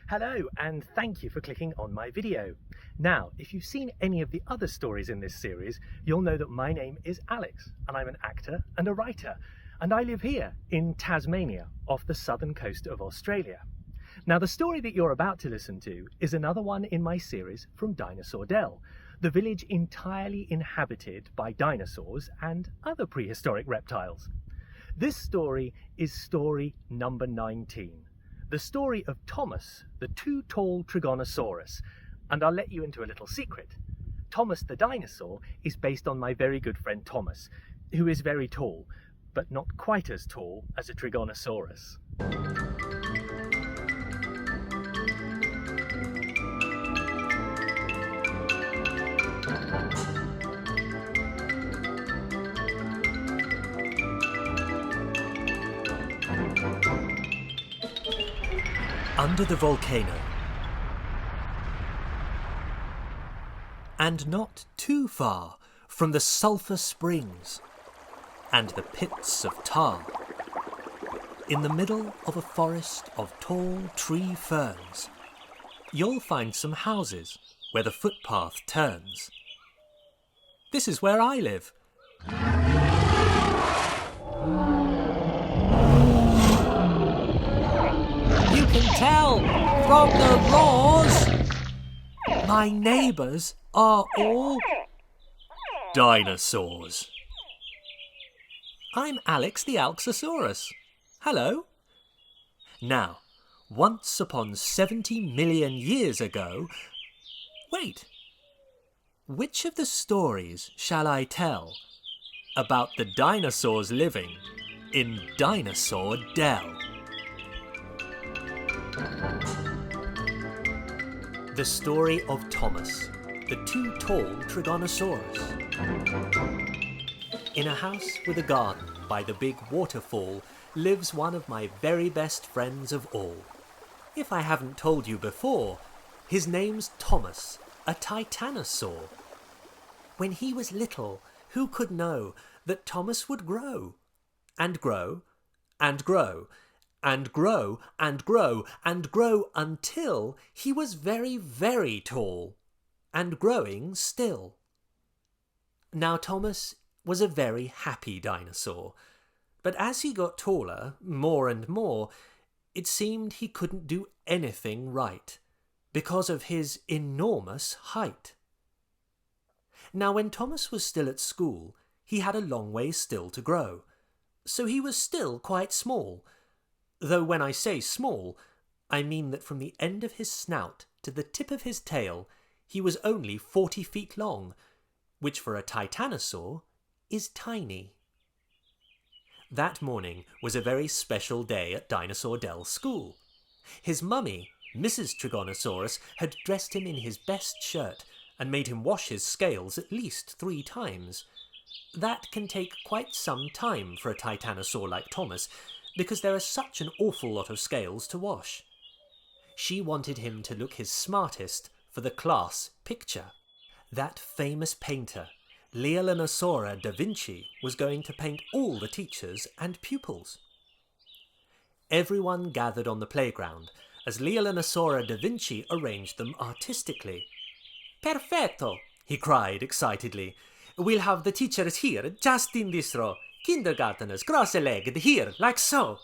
Hello, and thank you for clicking on my video. Now, if you've seen any of the other stories in this series, you'll know that my name is Alex, and I'm an actor and a writer, and I live here in Tasmania, off the southern coast of Australia. Now, the story that you're about to listen to is another one in my series from Dinosaur Dell, the village entirely inhabited by dinosaurs and other prehistoric reptiles. This story is story number 19. The story of Thomas, the too tall Trigonosaurus. And I'll let you into a little secret. Thomas the dinosaur is based on my very good friend Thomas, who is very tall, but not quite as tall as a Trigonosaurus. Under the volcano. And not too far from the sulphur springs and the pits of tar. In the middle of a forest of tall tree ferns, you'll find some houses where the footpath turns. This is where I live. You can tell from the roars, my neighbours are all dinosaurs. I'm Alex the Alxosaurus. Hello. Now, once upon 70 million years ago... Wait. Which of the stories shall I tell about the dinosaurs living in Dinosaur Dell? The story of Thomas, the too tall Trigonosaurus. In a house with a garden by the big waterfall lives one of my very best friends of all. If I haven't told you before, his name's Thomas, a titanosaur. When he was little, who could know that Thomas would grow, and grow, and grow, and grow, and grow, and grow until he was very, very tall, and growing still. Now Thomas was a very happy dinosaur, but as he got taller, more and more, it seemed he couldn't do anything right, because of his enormous height. Now when Thomas was still at school, he had a long way still to grow, so he was still quite small. Though when I say small, I mean that from the end of his snout to the tip of his tail, he was only 40 feet long, which for a titanosaur is tiny. That morning was a very special day at Dinosaur Dell School. His mummy, Mrs. Trigonosaurus, had dressed him in his best shirt and made him wash his scales at least 3 times. That can take quite some time for a titanosaur like Thomas, because there are such an awful lot of scales to wash. She wanted him to look his smartest for the class picture. That famous painter, Leonardo da Vinci, was going to paint all the teachers and pupils. Everyone gathered on the playground as Leonardo da Vinci arranged them artistically. "Perfetto!" he cried excitedly. "We'll have the teachers here, just in this row. Kindergarteners, cross-legged, here, like so."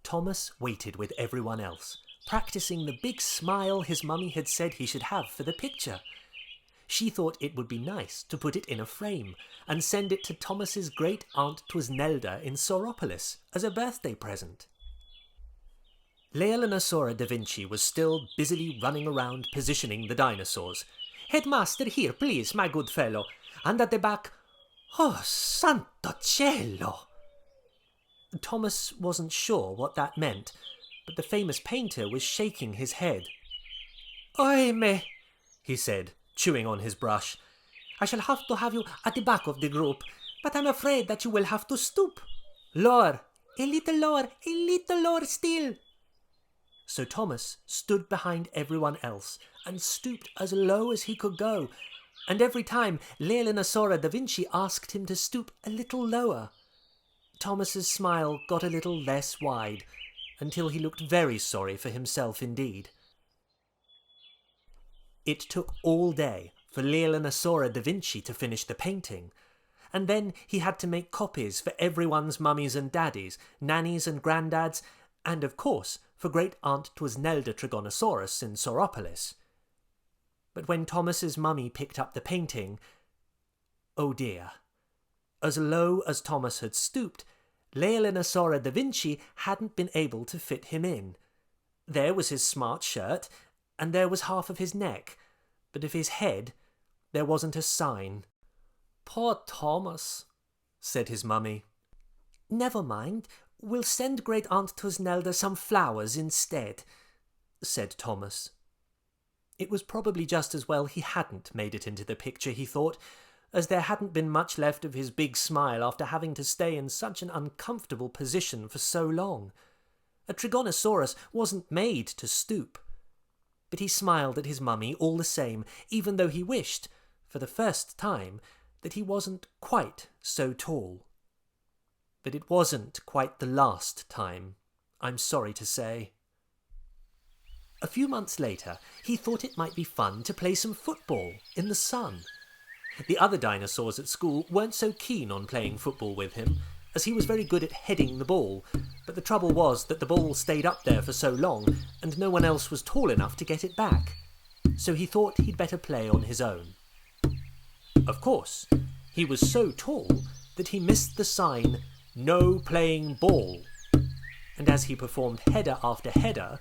Thomas waited with everyone else, practicing the big smile his mummy had said he should have for the picture. She thought it would be nice to put it in a frame and send it to Thomas's great-aunt Twisnelda in Sauropolis as a birthday present. Leonardo da Vinci was still busily running around positioning the dinosaurs. "Headmaster, here, please, my good fellow. And at the back... Oh, santo cielo!" Thomas wasn't sure what that meant, but the famous painter was shaking his head. "Oime," he said, chewing on his brush. "I shall have to have you at the back of the group, but I'm afraid that you will have to stoop. Lower, a little lower still." So Thomas stood behind everyone else and stooped as low as he could go, and every time Leonardo da Vinci asked him to stoop a little lower, Thomas's smile got a little less wide, until he looked very sorry for himself indeed. It took all day for Dinosaur da Vinci to finish the painting, and then he had to make copies for everyone's mummies and daddies, nannies and granddads, and of course for great aunt Tasmania Trigonosaurus in Sauropolis. But when Thomas's mummy picked up the painting, oh dear, as low as Thomas had stooped, Dinosaur da Vinci hadn't been able to fit him in. There was his smart shirt, and there was half of his neck, but of his head there wasn't a sign. "Poor Thomas," said his mummy. "Never mind, we'll send Great Aunt Tusnelda some flowers instead," said Thomas. It was probably just as well he hadn't made it into the picture, he thought, as there hadn't been much left of his big smile after having to stay in such an uncomfortable position for so long. A Trigonosaurus wasn't made to stoop. But he smiled at his mummy all the same, even though he wished, for the first time, that he wasn't quite so tall. But it wasn't quite the last time, I'm sorry to say. A few months later, he thought it might be fun to play some football in the sun. The other dinosaurs at school weren't so keen on playing football with him, as he was very good at heading the ball, but the trouble was that the ball stayed up there for so long, and no one else was tall enough to get it back. So he thought he'd better play on his own. Of course, he was so tall that he missed the sign, "No playing ball." And as he performed header after header,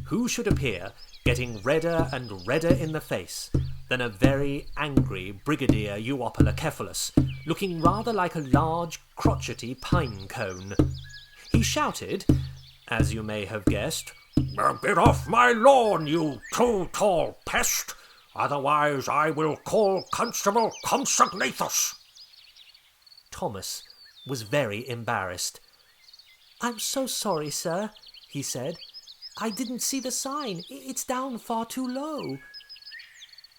who should appear, getting redder and redder in the face, than a very angry Brigadier Euopolocephalus, looking rather like a large, crotchety pine cone. He shouted, as you may have guessed, "Get off my lawn, you too tall pest! Otherwise I will call Constable Compsognathus." Thomas was very embarrassed. "I'm so sorry, sir," he said. "I didn't see the sign. It's down far too low."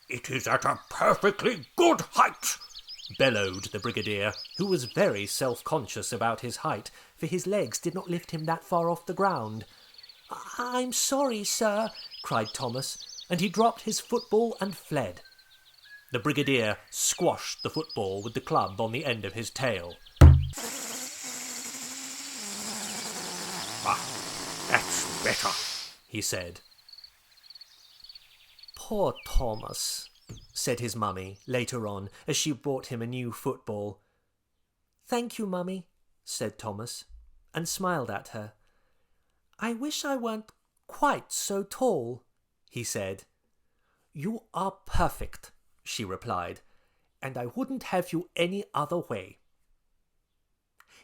"It is at a perfectly good height," bellowed the Brigadier, who was very self-conscious about his height, for his legs did not lift him that far off the ground. "I'm sorry, sir," cried Thomas, and he dropped his football and fled. The Brigadier squashed the football with the club on the end of his tail. "That's better," he said. "Poor Thomas," said his mummy later on as she brought him a new football. "Thank you, mummy," said Thomas, and smiled at her. "I wish I weren't quite so tall," he said. "You are perfect," she replied, "and I wouldn't have you any other way."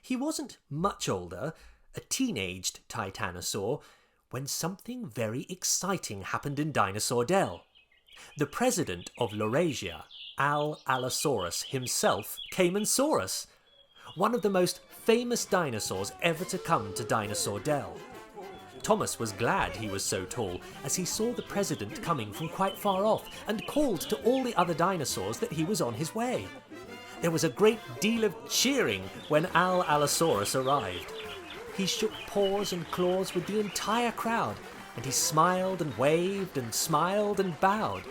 He wasn't much older, a teenaged titanosaur, when something very exciting happened in Dinosaur Dell. The president of Laurasia, Allosaurus himself, came and saw us. One of the most famous dinosaurs ever to come to Dinosaur Dell. Thomas was glad he was so tall, as he saw the president coming from quite far off and called to all the other dinosaurs that he was on his way. There was a great deal of cheering when Allosaurus arrived. He shook paws and claws with the entire crowd, and he smiled and waved and smiled and bowed.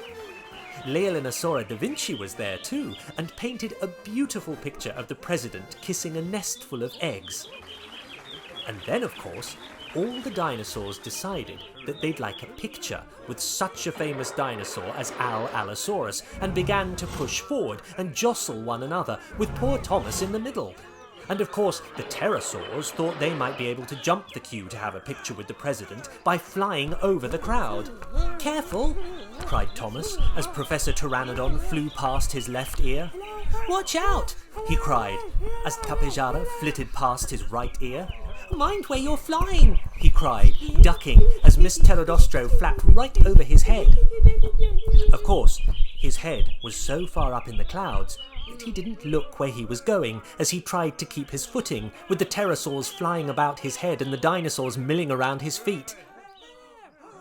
Dinosaur da Vinci was there too, and painted a beautiful picture of the president kissing a nestful of eggs. And then, of course, all the dinosaurs decided that they'd like a picture with such a famous dinosaur as Allosaurus, and began to push forward and jostle one another, with poor Thomas in the middle. And of course, the pterosaurs thought they might be able to jump the queue to have a picture with the president by flying over the crowd. "Careful!" cried Thomas, as Professor Pteranodon flew past his left ear. "Watch out!" he cried, as Tapejara flitted past his right ear. "Mind where you're flying!" he cried, ducking as Miss Pterodostro flapped right over his head. Of course, his head was so far up in the clouds that he didn't look where he was going as he tried to keep his footing, with the pterosaurs flying about his head and the dinosaurs milling around his feet.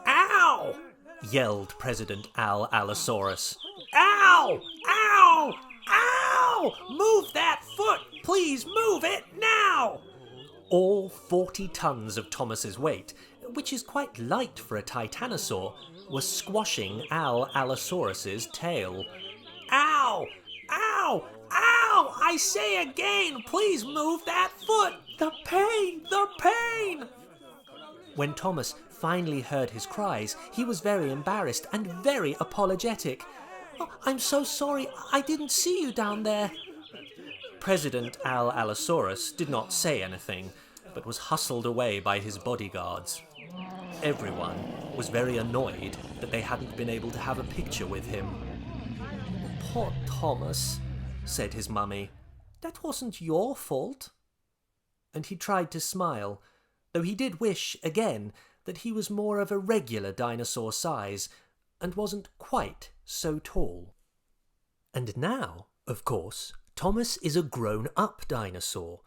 "Ow!" yelled President Allosaurus. "Ow! Ow! Ow! Move that foot! Please move it now!" All 40 tons of Thomas's weight, which is quite light for a titanosaur, was squashing Allosaurus's tail. Ow! Ow! Ow! I say again, please move that foot! The pain! The pain! When Thomas finally heard his cries, he was very embarrassed and very apologetic. "Oh, I'm so sorry, I didn't see you down there." President Allosaurus did not say anything, but was hustled away by his bodyguards. Everyone was very annoyed that they hadn't been able to have a picture with him. "Poor Thomas," said his mummy. "That wasn't your fault." And he tried to smile, though he did wish, again, that he was more of a regular dinosaur size and wasn't quite so tall. And now, of course, Thomas is a grown-up dinosaur,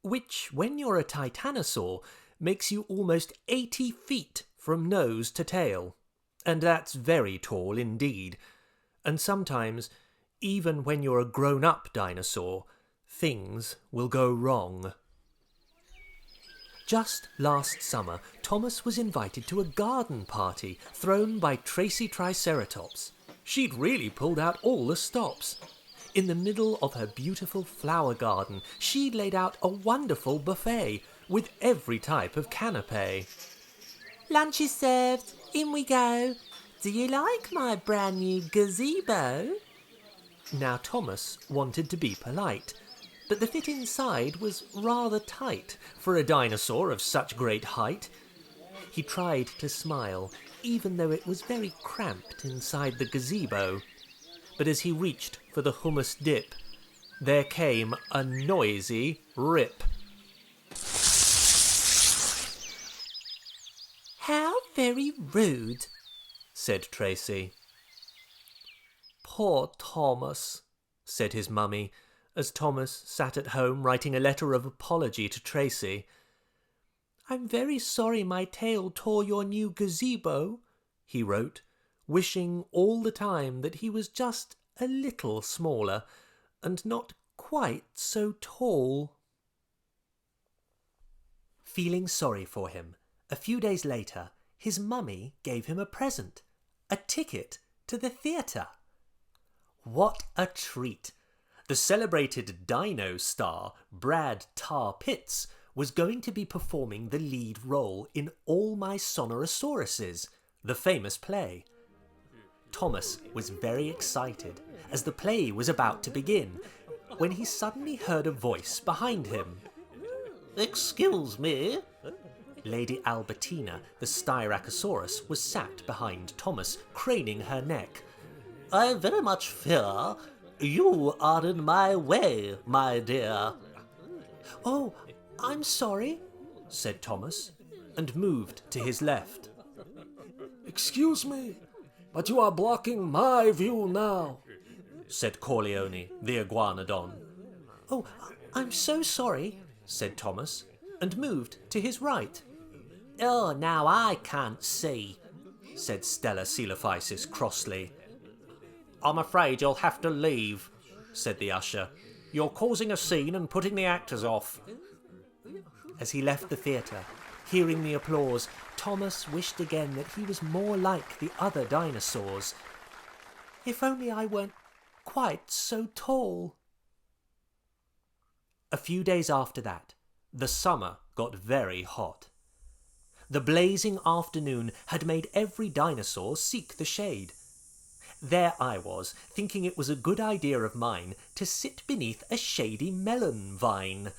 which, when you're a titanosaur, makes you almost 80 feet from nose to tail. And that's very tall indeed. And sometimes, even when you're a grown-up dinosaur, things will go wrong. Just last summer, Thomas was invited to a garden party thrown by Tracy Triceratops. She'd really pulled out all the stops. In the middle of her beautiful flower garden, she'd laid out a wonderful buffet with every type of canapé. "Lunch is served. In we go. Do you like my brand new gazebo?" Now Thomas wanted to be polite, but the fit inside was rather tight for a dinosaur of such great height. He tried to smile, even though it was very cramped inside the gazebo. But as he reached for the hummus dip, there came a noisy rip. "How very rude," said Tracy. "Poor Thomas," said his mummy, as Thomas sat at home writing a letter of apology to Tracy. "I'm very sorry my tail tore your new gazebo," he wrote, wishing all the time that he was just a little smaller and not quite so tall. Feeling sorry for him, a few days later, his mummy gave him a present, a ticket to the theatre. What a treat! The celebrated dino star, Brad Tar Pitts, was going to be performing the lead role in All My Sonorosauruses, the famous play. Thomas was very excited, as the play was about to begin, when he suddenly heard a voice behind him. "Excuse me?" Lady Albertina, the Styracosaurus, was sat behind Thomas, craning her neck. "I very much fear you are in my way, my dear." "Oh, I'm sorry," said Thomas, and moved to his left. "Excuse me, but you are blocking my view now," said Corleone, the iguanodon. "Oh, I'm so sorry," said Thomas, and moved to his right. "Oh, now I can't see," said Stella Coelophysis crossly. "I'm afraid you'll have to leave," said the usher. "You're causing a scene and putting the actors off." As he left the theatre, hearing the applause, Thomas wished again that he was more like the other dinosaurs. "If only I weren't quite so tall." A few days after that, the summer got very hot. The blazing afternoon had made every dinosaur seek the shade. There I was, thinking it was a good idea of mine to sit beneath a shady melon vine.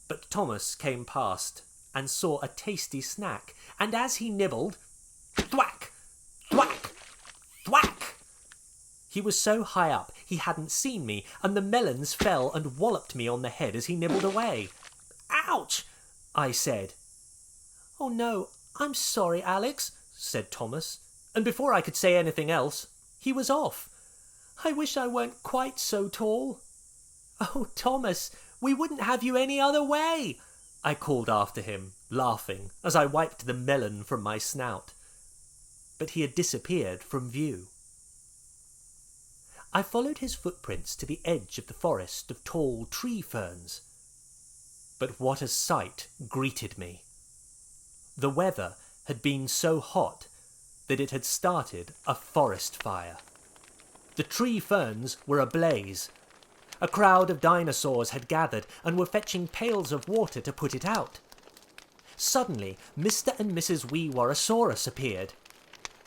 But Thomas came past and saw a tasty snack, and as he nibbled, thwack, thwack, thwack! He was so high up he hadn't seen me, and the melons fell and walloped me on the head as he nibbled away. "Ouch!" I said. "Oh no, I'm sorry, Alex," said Thomas, and before I could say anything else, he was off. "I wish I weren't quite so tall." "Oh, Thomas, we wouldn't have you any other way," I called after him, laughing, as I wiped the melon from my snout. But he had disappeared from view. I followed his footprints to the edge of the forest of tall tree ferns. But what a sight greeted me. The weather had been so hot that it had started a forest fire. The tree ferns were ablaze. A crowd of dinosaurs had gathered and were fetching pails of water to put it out. Suddenly, Mr. and Mrs. Weewarosaurus appeared.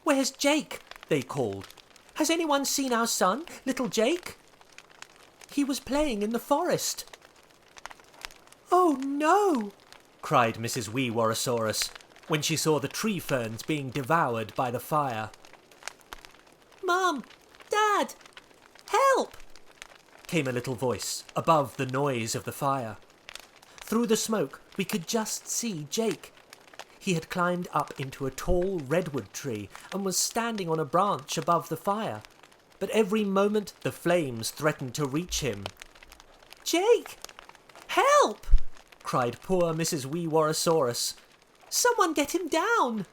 "Where's Jake?" they called. "Has anyone seen our son, little Jake?" "He was playing in the forest." "Oh no!" cried Mrs. Weewarosaurus when she saw the tree ferns being devoured by the fire. "Mum! Dad! Help!" came a little voice above the noise of the fire. Through the smoke, we could just see Jake. He had climbed up into a tall redwood tree and was standing on a branch above the fire. But every moment the flames threatened to reach him. "Jake! Help!" cried poor Mrs. Weewarosaurus. "Someone get him down!"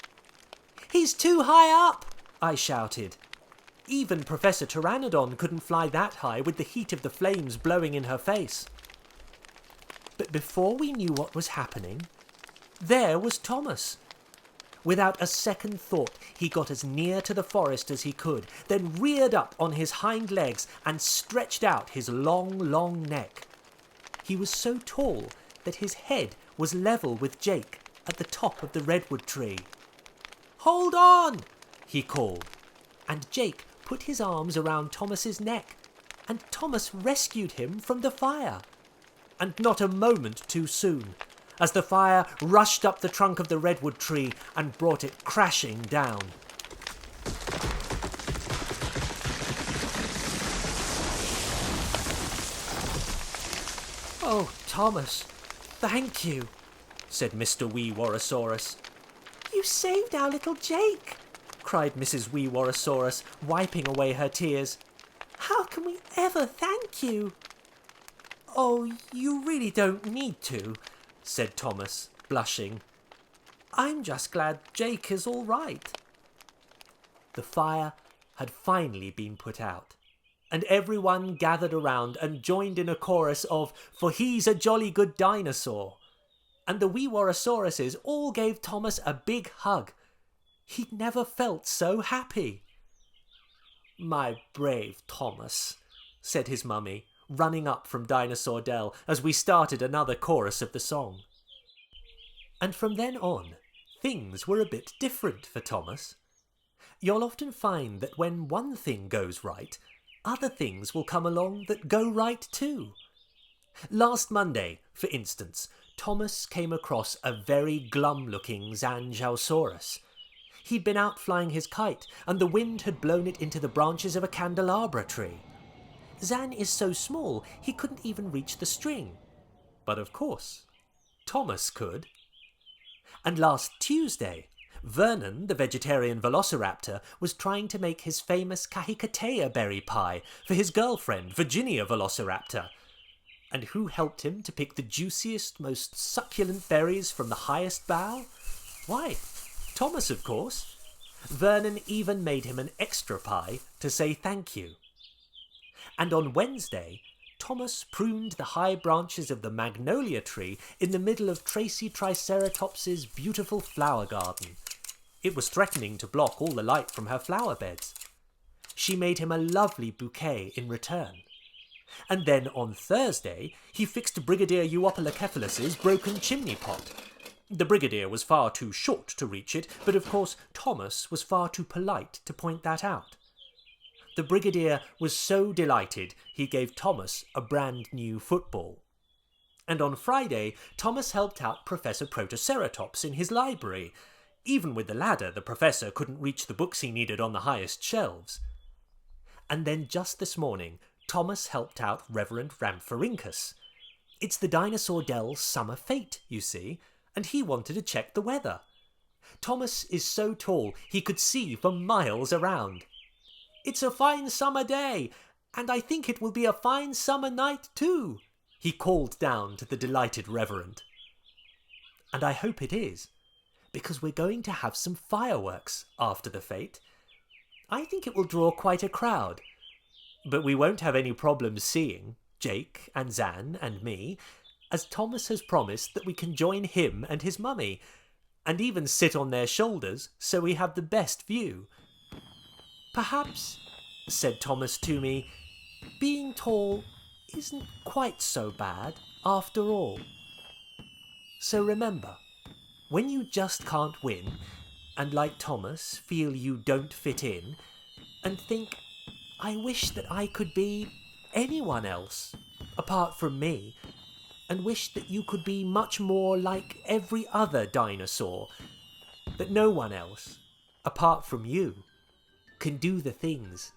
"He's too high up!" I shouted. Even Professor Pteranodon couldn't fly that high with the heat of the flames blowing in her face. But before we knew what was happening, there was Thomas. Without a second thought, he got as near to the forest as he could, then reared up on his hind legs and stretched out his long, long neck. He was so tall that his head was level with Jake at the top of the redwood tree. "Hold on!" he called, and Jake put his arms around Thomas's neck, and Thomas rescued him from the fire. And not a moment too soon, as the fire rushed up the trunk of the redwood tree and brought it crashing down. "Oh, Thomas, thank you," said Mr. Weewarosaurus. "You saved our little Jake," cried Mrs. Weewarosaurus, wiping away her tears. "How can we ever thank you?" "Oh, you really don't need to," said Thomas, blushing. "I'm just glad Jake is all right." The fire had finally been put out, and everyone gathered around and joined in a chorus of "For he's a jolly good dinosaur." And the Weewarosauruses all gave Thomas a big hug. He'd never felt so happy. "My brave Thomas," said his mummy, running up from Dinosaur Dell as we started another chorus of the song. And from then on, things were a bit different for Thomas. You'll often find that when one thing goes right, other things will come along that go right too. Last Monday, for instance, Thomas came across a very glum-looking Zanjausaurus. He'd been out flying his kite, and the wind had blown it into the branches of a candelabra tree. Zan is so small he couldn't even reach the string. But of course, Thomas could. And last Tuesday, Vernon, the vegetarian velociraptor, was trying to make his famous kahikatea berry pie for his girlfriend, Virginia Velociraptor. And who helped him to pick the juiciest, most succulent berries from the highest bough? Why, Thomas, of course. Vernon even made him an extra pie to say thank you. And on Wednesday, Thomas pruned the high branches of the magnolia tree in the middle of Tracy Triceratops's beautiful flower garden. It was threatening to block all the light from her flower beds. She made him a lovely bouquet in return. And then on Thursday, he fixed Brigadier Euopolocephalus's broken chimney pot. The Brigadier was far too short to reach it, but of course Thomas was far too polite to point that out. The Brigadier was so delighted he gave Thomas a brand new football. And on Friday, Thomas helped out Professor Protoceratops in his library. Even with the ladder, the professor couldn't reach the books he needed on the highest shelves. And then just this morning, Thomas helped out Reverend Rhamphorhynchus. It's the Dinosaur Dell summer fete, you see, and he wanted to check the weather. Thomas is so tall he could see for miles around. "It's a fine summer day, and I think it will be a fine summer night too," he called down to the delighted Reverend. And I hope it is, because we're going to have some fireworks after the fete. I think it will draw quite a crowd, but we won't have any problems seeing Jake and Zan and me, as Thomas has promised that we can join him and his mummy, and even sit on their shoulders so we have the best view. Perhaps, said Thomas to me, being tall isn't quite so bad after all. So remember, when you just can't win, and like Thomas feel you don't fit in, and think, I wish that I could be anyone else apart from me, and wish that you could be much more like every other dinosaur, that no one else, apart from you, can do the things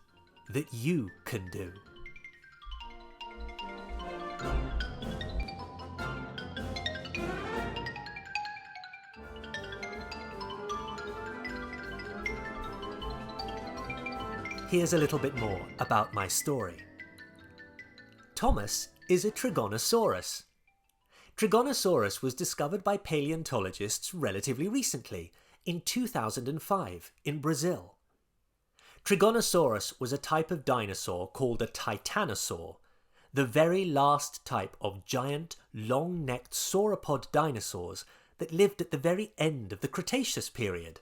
that you can do. Here's a little bit more about my story. Thomas is a Trigonosaurus. Trigonosaurus was discovered by paleontologists relatively recently, in 2005, in Brazil. Trigonosaurus was a type of dinosaur called a titanosaur, the very last type of giant, long-necked sauropod dinosaurs that lived at the very end of the Cretaceous period.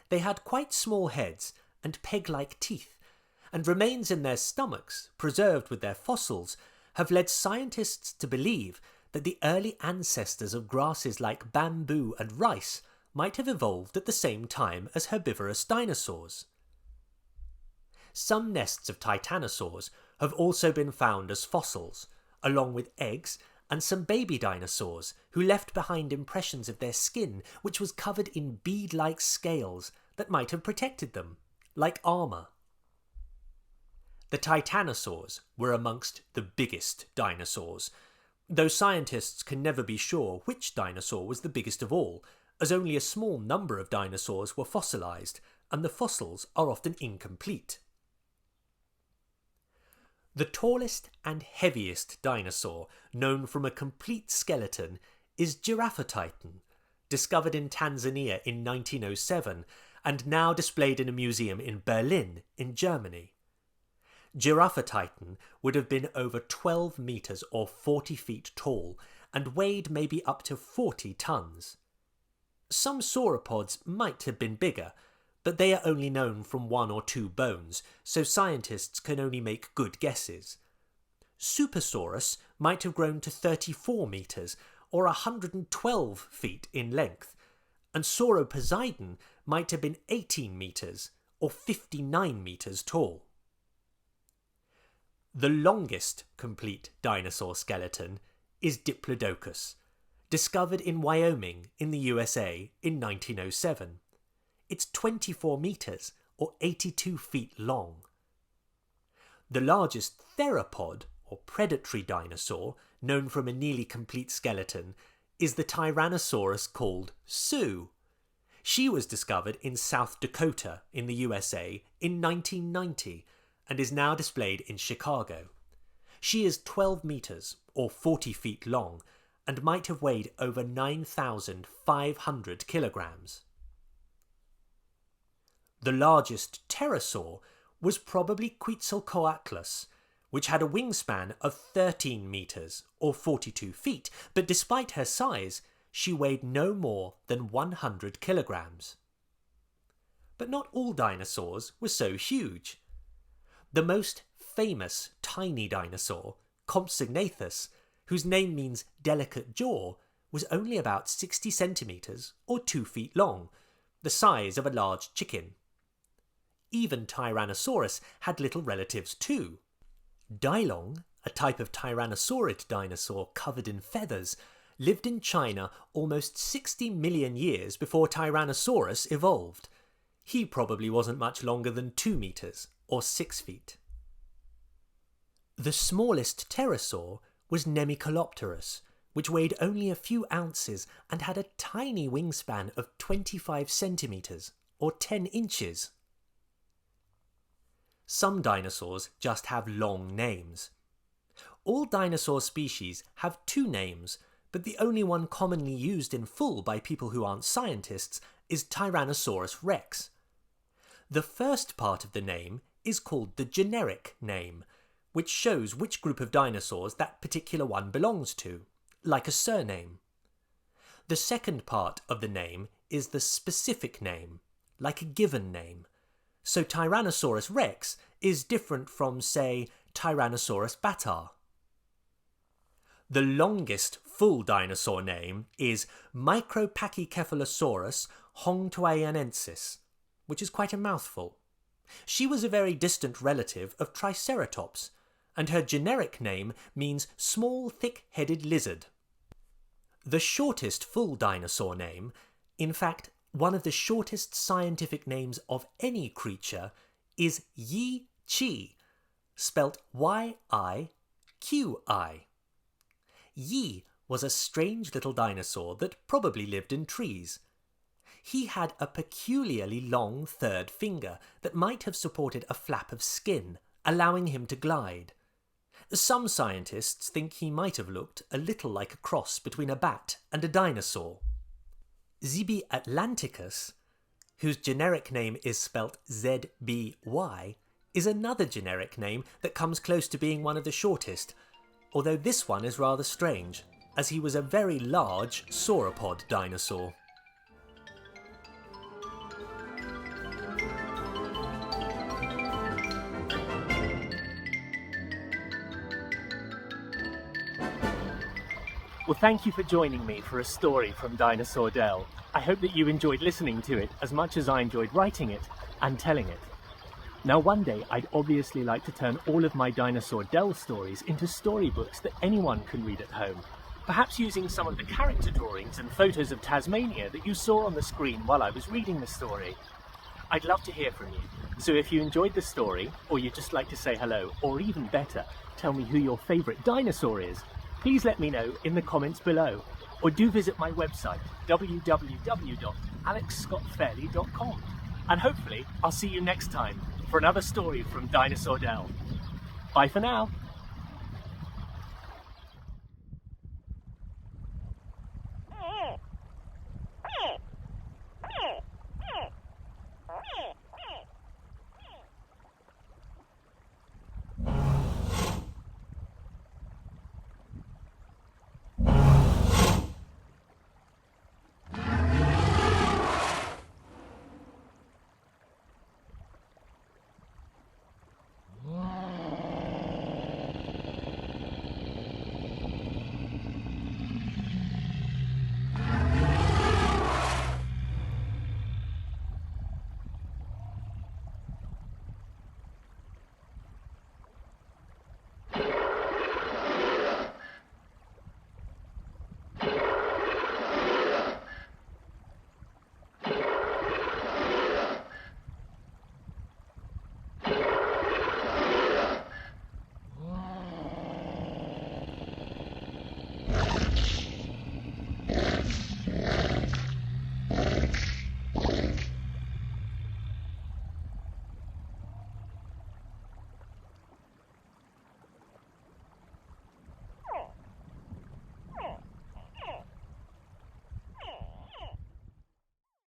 They had quite small heads and peg-like teeth, and remains in their stomachs, preserved with their fossils, have led scientists to believe that the early ancestors of grasses like bamboo and rice might have evolved at the same time as herbivorous dinosaurs. Some nests of titanosaurs have also been found as fossils, along with eggs and some baby dinosaurs who left behind impressions of their skin which was covered in bead-like scales that might have protected them, like armour. The titanosaurs were amongst the biggest dinosaurs, though scientists can never be sure which dinosaur was the biggest of all, as only a small number of dinosaurs were fossilised, and the fossils are often incomplete. The tallest and heaviest dinosaur known from a complete skeleton is Giraffatitan, discovered in Tanzania in 1907 and now displayed in a museum in Berlin, in Germany. Giraffatitan would have been over 12 metres or 40 feet tall and weighed maybe up to 40 tons. Some sauropods might have been bigger, but they are only known from 1 or 2 bones, so scientists can only make good guesses. Supersaurus might have grown to 34 metres or 112 feet in length, and Sauroposeidon might have been 18 metres or 59 metres tall. The longest complete dinosaur skeleton is Diplodocus, discovered in Wyoming in the USA in 1907. It's 24 metres or 82 feet long. The largest theropod or predatory dinosaur known from a nearly complete skeleton is the Tyrannosaurus called Sioux. She was discovered in South Dakota in the USA in 1990 and is now displayed in Chicago. She is 12 metres or 40 feet long and might have weighed over 9,500 kilograms. The largest pterosaur was probably Quetzalcoatlus, which had a wingspan of 13 metres or 42 feet, but despite her size, she weighed no more than 100 kilograms. But not all dinosaurs were so huge. The most famous tiny dinosaur, Compsognathus, whose name means delicate jaw, was only about 60 centimetres or 2 feet long, the size of a large chicken. Even Tyrannosaurus had little relatives too. Dilong, a type of tyrannosaurid dinosaur covered in feathers, lived in China almost 60 million years before Tyrannosaurus evolved. He probably wasn't much longer than 2 metres or 6 feet. The smallest pterosaur was Nemicolopterus, which weighed only a few ounces and had a tiny wingspan of 25 centimetres or 10 inches. Some dinosaurs just have long names. All dinosaur species have 2 names, but the only one commonly used in full by people who aren't scientists is Tyrannosaurus rex. The first part of the name is called the generic name, which shows which group of dinosaurs that particular one belongs to, like a surname. The second part of the name is the specific name, like a given name. So Tyrannosaurus rex is different from, say, Tyrannosaurus batar. The longest full dinosaur name is Micropachycephalosaurus hongtuayenensis, which is quite a mouthful. She was a very distant relative of Triceratops, and her generic name means small, thick-headed lizard. The shortest full dinosaur name, in fact, one of the shortest scientific names of any creature, is Yi Qi, spelt Y-I-Q-I. Yi was a strange little dinosaur that probably lived in trees. He had a peculiarly long third finger that might have supported a flap of skin, allowing him to glide. Some scientists think he might have looked a little like a cross between a bat and a dinosaur. Zeby atlanticus, whose generic name is spelt Z-B-Y, is another generic name that comes close to being one of the shortest, although this one is rather strange, as he was a very large sauropod dinosaur. Well, thank you for joining me for a story from Dinosaur Dell. I hope that you enjoyed listening to it as much as I enjoyed writing it and telling it. Now, one day I'd obviously like to turn all of my Dinosaur Dell stories into storybooks that anyone can read at home, perhaps using some of the character drawings and photos of Tasmania that you saw on the screen while I was reading the story. I'd love to hear from you, so if you enjoyed the story, or you'd just like to say hello, or even better, tell me who your favourite dinosaur is, please let me know in the comments below, or do visit my website www.alexscottfairley.com, and hopefully I'll see you next time for another story from Dinosaur Dell. Bye for now.